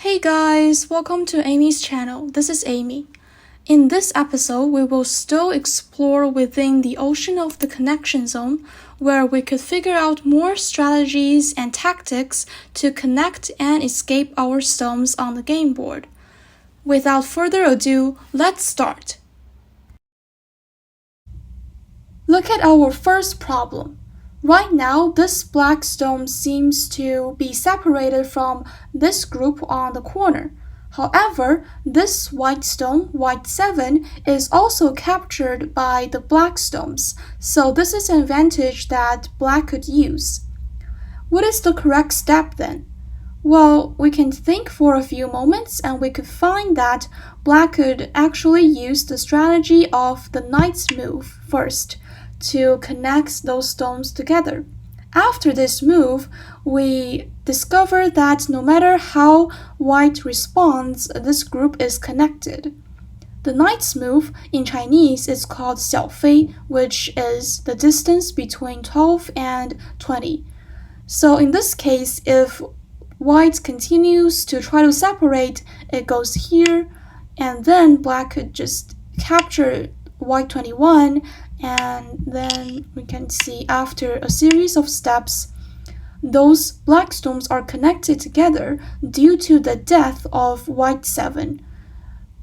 Hey guys, welcome to Amy's channel. This is Amy. In this episode, we will still explore within the ocean of the connection zone, where we could figure out more strategies and tactics to connect and escape our stones on the game board. Without further ado, let's start. Look at our first problem. Right now, this black stone seems to be separated from this group on the corner. However, this white stone, white 7, is also captured by the black stones, so this is an advantage that black could use. What is the correct step then? Well, we can think for a few moments and we could find that black could actually use the strategy of the knight's move first to connect those stones together. After this move, we discover that no matter how white responds, this group is connected. The knight's move in Chinese is called 小飞, which is the distance between 12 and 20. So in this case, if white continues to try to separate, it goes here, and then black could just capture white 21, and then we can see after a series of steps, those black stones are connected together due to the death of white 7.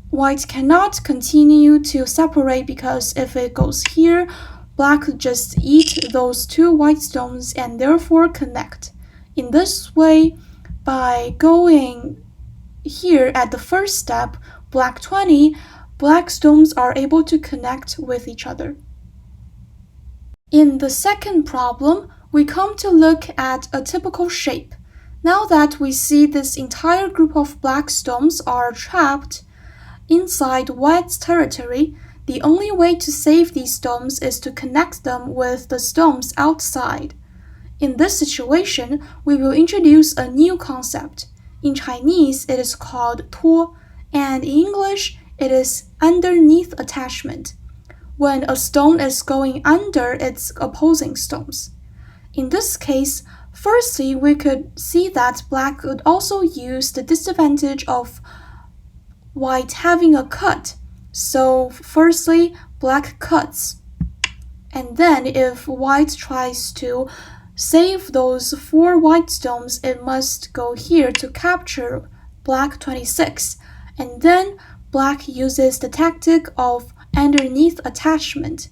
White cannot continue to separate because if it goes here, black could just eat those two white stones and therefore connect. In this way, by going here at the first step, black 20, black stones are able to connect with each other. In the second problem, we come to look at a typical shape. Now that we see this entire group of black stones are trapped inside white's territory, the only way to save these stones is to connect them with the stones outside. In this situation, we will introduce a new concept. In Chinese, it is called 托, and in English, it is underneath attachment, when a stone is going under its opposing stones. In this case, firstly, we could see that black could also use the disadvantage of white having a cut. So firstly, black cuts. And then if white tries to save those 4 white stones, it must go here to capture black 26. And then black uses the tactic of underneath attachment,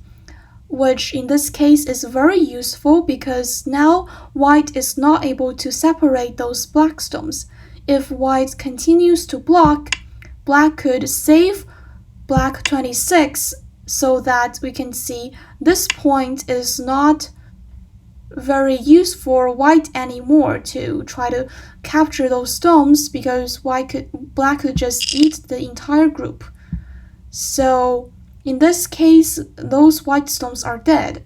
which in this case is very useful because now white is not able to separate those black stones. If white continues to block, black could save black 26 so that we can see this point is not very useful for white anymore to try to capture those stones because black could just eat the entire group. So in this case, those white stones are dead.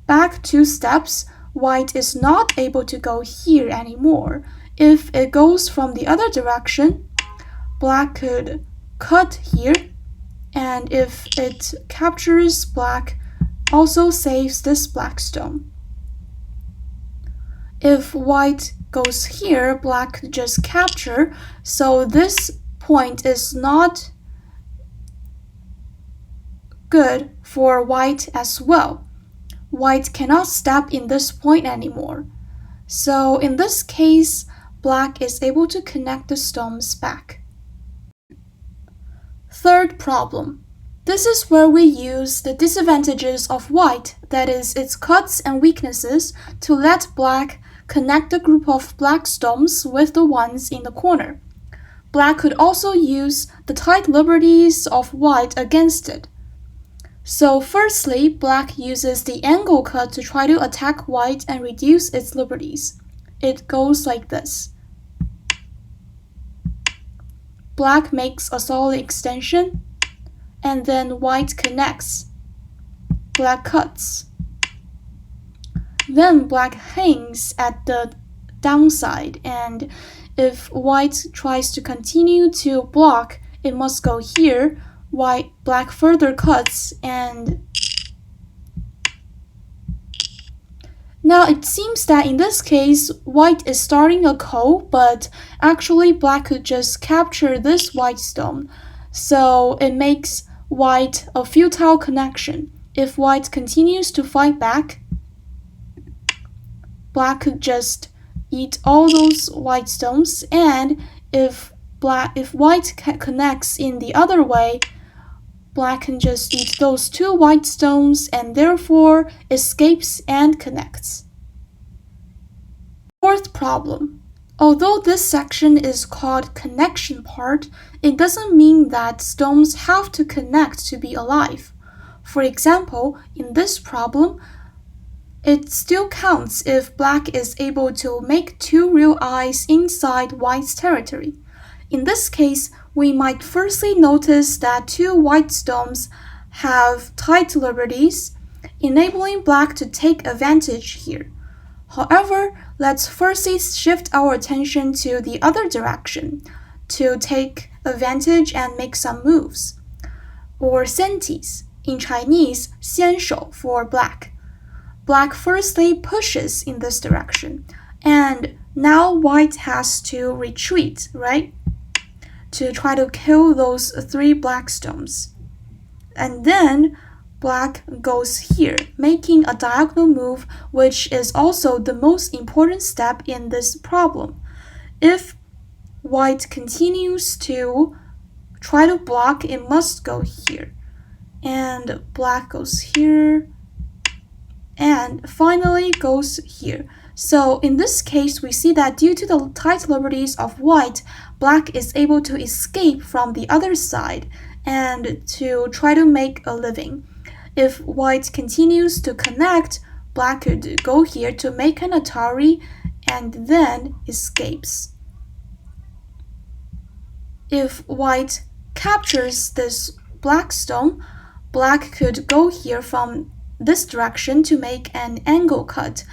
Back 2 steps, white is not able to go here anymore. If it goes from the other direction, black could cut here, and if it captures black, also saves this black stone. If white goes here, black could just capture, so this point is not good for white as well. White cannot step in this point anymore. So in this case, black is able to connect the stones back. Third problem. This is where we use the disadvantages of white, that is, its cuts and weaknesses, to let black connect the group of black stones with the ones in the corner. Black could also use the tight liberties of white against it. So firstly, black uses the angle cut to try to attack white and reduce its liberties. It goes like this. Black makes a solid extension, and then white connects. Black cuts. Then black hangs at the downside, and if white tries to continue to block, it must go here. Black further cuts, and Now it seems that in this case, white is starting a call, but actually black could just capture this white stone. So it makes white a futile connection. If white continues to fight back, black could just eat all those white stones, and if white connects in the other way, black can just eat those two white stones and therefore escapes and connects. Fourth problem. Although this section is called connection part, it doesn't mean that stones have to connect to be alive. For example, in this problem, it still counts if black is able to make two real eyes inside white's territory. In this case, we might firstly notice that two white stones have tight liberties, enabling black to take advantage here. However, let's firstly shift our attention to the other direction to take advantage and make some moves, or senties, in Chinese, 先手 for black. Black firstly pushes in this direction, and now white has to retreat, right? To try to kill those three black stones. And then black goes here, making a diagonal move, which is also the most important step in this problem. If white continues to try to block, it must go here. And black goes here, and finally goes here. So in this case, we see that due to the tight liberties of white, black is able to escape from the other side and to try to make a living. If white continues to connect, black could go here to make an Atari and then escapes. If white captures this black stone, black could go here from this direction to make an angle cut,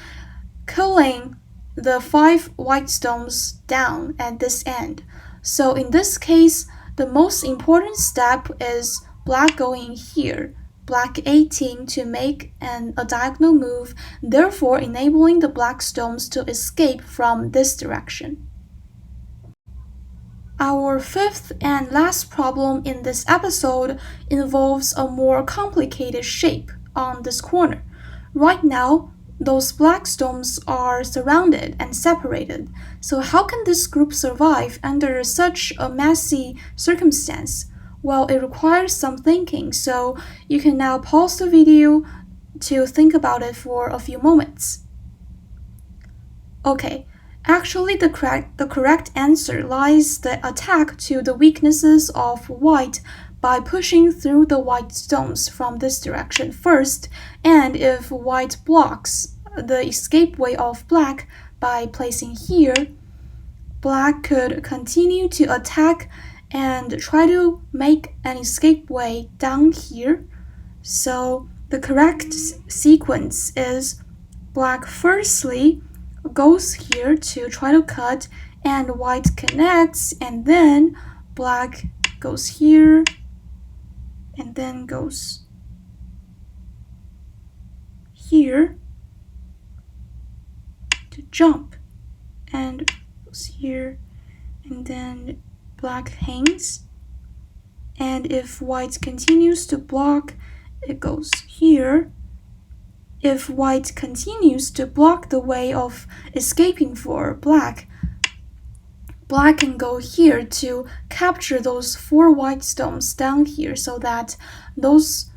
killing the 5 white stones down at this end. So in this case, the most important step is black going here, black 18 to make a diagonal move, therefore enabling the black stones to escape from this direction. Our fifth and last problem in this episode involves a more complicated shape on this corner. Right now, those black stones are surrounded and separated. So how can this group survive under such a messy circumstance? Well, it requires some thinking, so you can now pause the video to think about it for a few moments. Okay, actually the correct answer lies the attack to the weaknesses of white by pushing through the white stones from this direction first, and if white blocks the escape way of black by placing here, black could continue to attack and try to make an escape way down here. So the correct sequence is black firstly goes here to try to cut, and white connects, and then black goes here and then goes here to jump, and goes here, and then black hangs, and if white continues to block, it goes here. If white continues to block the way of escaping for black, black can go here to capture those 4 white stones down here so that those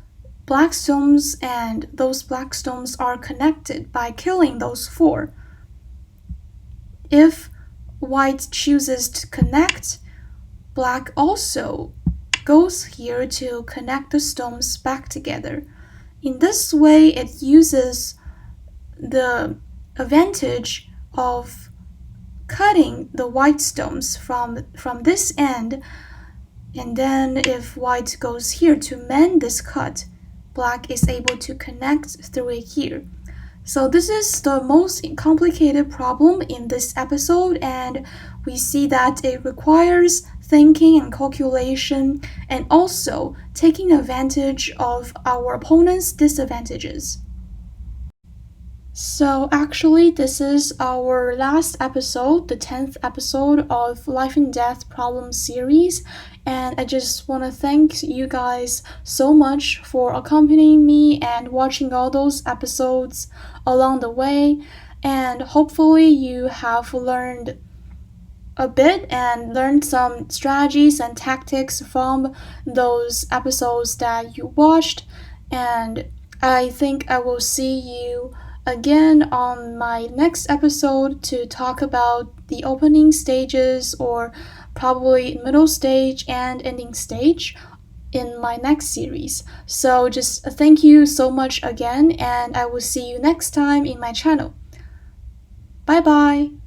black stones and those black stones are connected by killing those 4. If white chooses to connect, black also goes here to connect the stones back together. In this way, it uses the advantage of cutting the white stones from this end, and then if white goes here to mend this cut, black is able to connect through it here. So this is the most complicated problem in this episode, and we see that it requires thinking and calculation, and also taking advantage of our opponent's disadvantages. So, actually, this is our last episode, the 10th episode of Life and Death Problem series. And I just want to thank you guys so much for accompanying me and watching all those episodes along the way. And hopefully, you have learned a bit and learned some strategies and tactics from those episodes that you watched. And I think I will see you again on my next episode to talk about the opening stages or probably middle stage and ending stage in my next series. So just thank you so much again, and I will see you next time in my channel. Bye bye.